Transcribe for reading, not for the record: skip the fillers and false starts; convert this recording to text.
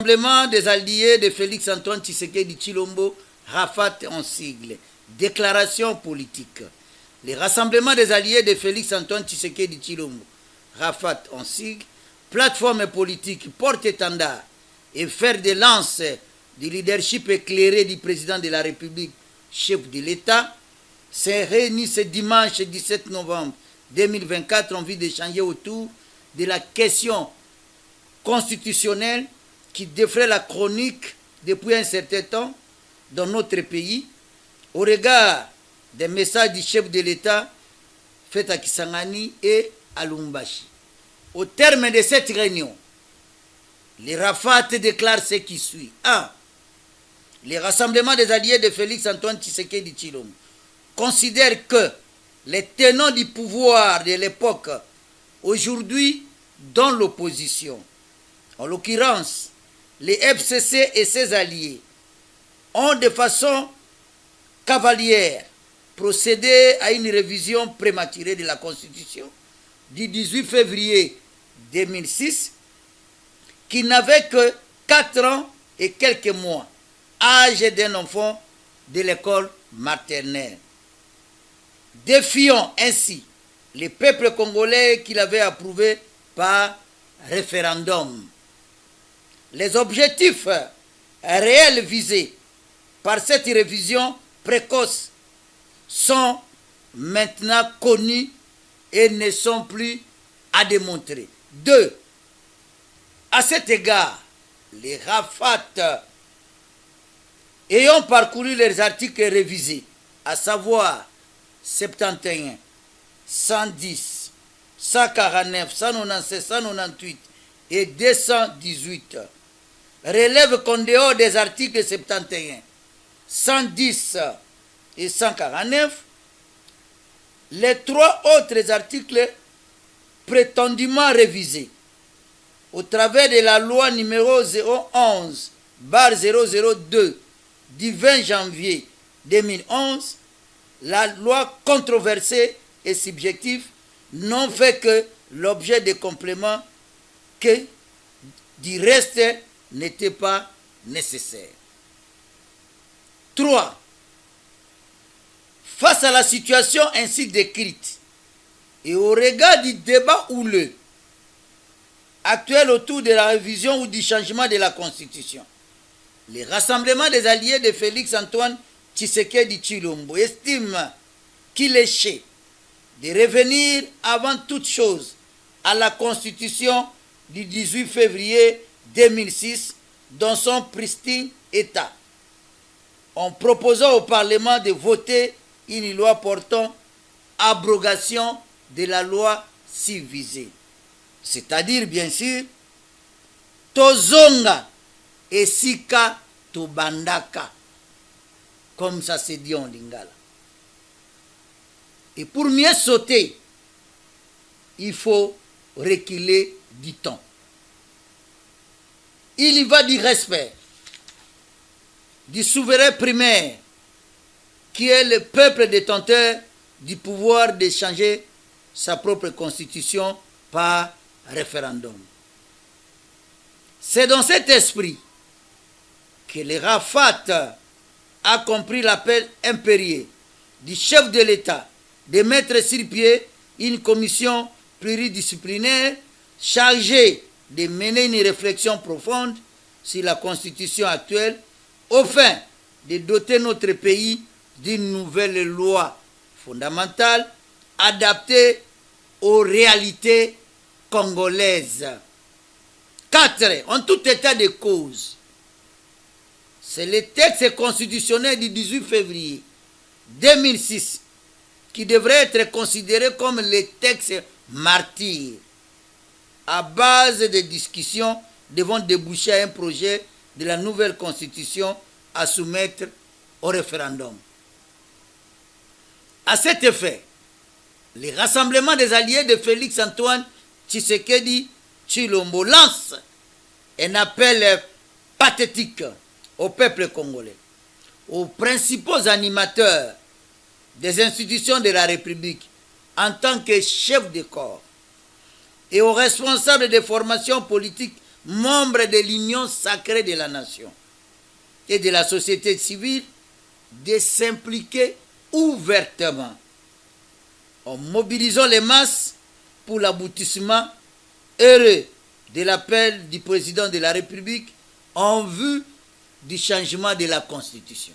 Rassemblement des alliés de Félix-Antoine Tshisekedi Tshilombo, RAFAT en sigle. Déclaration politique. Les rassemblements des alliés de Félix-Antoine Tshisekedi Tshilombo, RAFAT en sigle, plateforme politique, porte-étendard et fer de lance du leadership éclairé du président de la République, chef de l'État, s'est réuni ce dimanche 17 novembre 2024 en vue d'échanger autour de la question constitutionnelle qui défraie la chronique depuis un certain temps dans notre pays, au regard des messages du chef de l'État faits à Kisangani et à Lumbashi. Au terme de cette réunion, les RAFAT déclarent ce qui suit. 1. Les rassemblements des alliés de Félix-Antoine Tshisekedi Tshilombo considèrent que les tenants du pouvoir de l'époque, aujourd'hui dans l'opposition, en l'occurrence les FCC et ses alliés, ont de façon cavalière procédé à une révision prématurée de la Constitution du 18 février 2006 qui n'avait que 4 ans et quelques mois, âge d'un enfant de l'école maternelle. Défiant ainsi les peuples congolais qui l'avaient approuvé par référendum. Les objectifs réels visés par cette révision précoce sont maintenant connus et ne sont plus à démontrer. 2. À cet égard, les RAFAT ayant parcouru les articles révisés, à savoir 71, 110, 149, 197, 198 et 218, relève qu'en dehors des articles 71, 110 et 149, les 3 autres articles prétendument révisés au travers de la loi numéro 011/002 du 20 janvier 2011, la loi controversée et subjective n'ont fait que l'objet des compléments que du reste n'était pas nécessaire. 3. Face à la situation ainsi décrite et au regard du débat houleux actuel autour de la révision ou du changement de la Constitution, les rassemblements des alliés de Félix-Antoine Tshisekedi Tshilombo estiment qu'il est chez de revenir avant toute chose à la Constitution du 18 février 2006 dans son pristine état, en proposant au Parlement de voter une loi portant abrogation de la loi si visée. C'est-à-dire, bien sûr, Tozonga et Sika Tobandaka, comme ça se dit en lingala. Et pour mieux sauter, il faut reculer du temps. Il y va du respect du souverain primaire qui est le peuple détenteur du pouvoir de changer sa propre constitution par référendum. C'est dans cet esprit que le RAFAT a compris l'appel impérieux du chef de l'État de mettre sur pied une commission pluridisciplinaire chargée de mener une réflexion profonde sur la constitution actuelle au fin de doter notre pays d'une nouvelle loi fondamentale adaptée aux réalités congolaises. 4. En tout état de cause, c'est le texte constitutionnel du 18 février 2006 qui devrait être considéré comme le texte martyr à base de discussions devant déboucher à un projet de la nouvelle constitution à soumettre au référendum. À cet effet, les rassemblements des alliés de Félix-Antoine Tshisekedi Tshilombo lancent un appel pathétique au peuple congolais, aux principaux animateurs des institutions de la République en tant que chefs de corps et aux responsables des formations politiques membres de l'union sacrée de la nation et de la société civile de s'impliquer ouvertement en mobilisant les masses pour l'aboutissement heureux de l'appel du président de la République en vue du changement de la Constitution.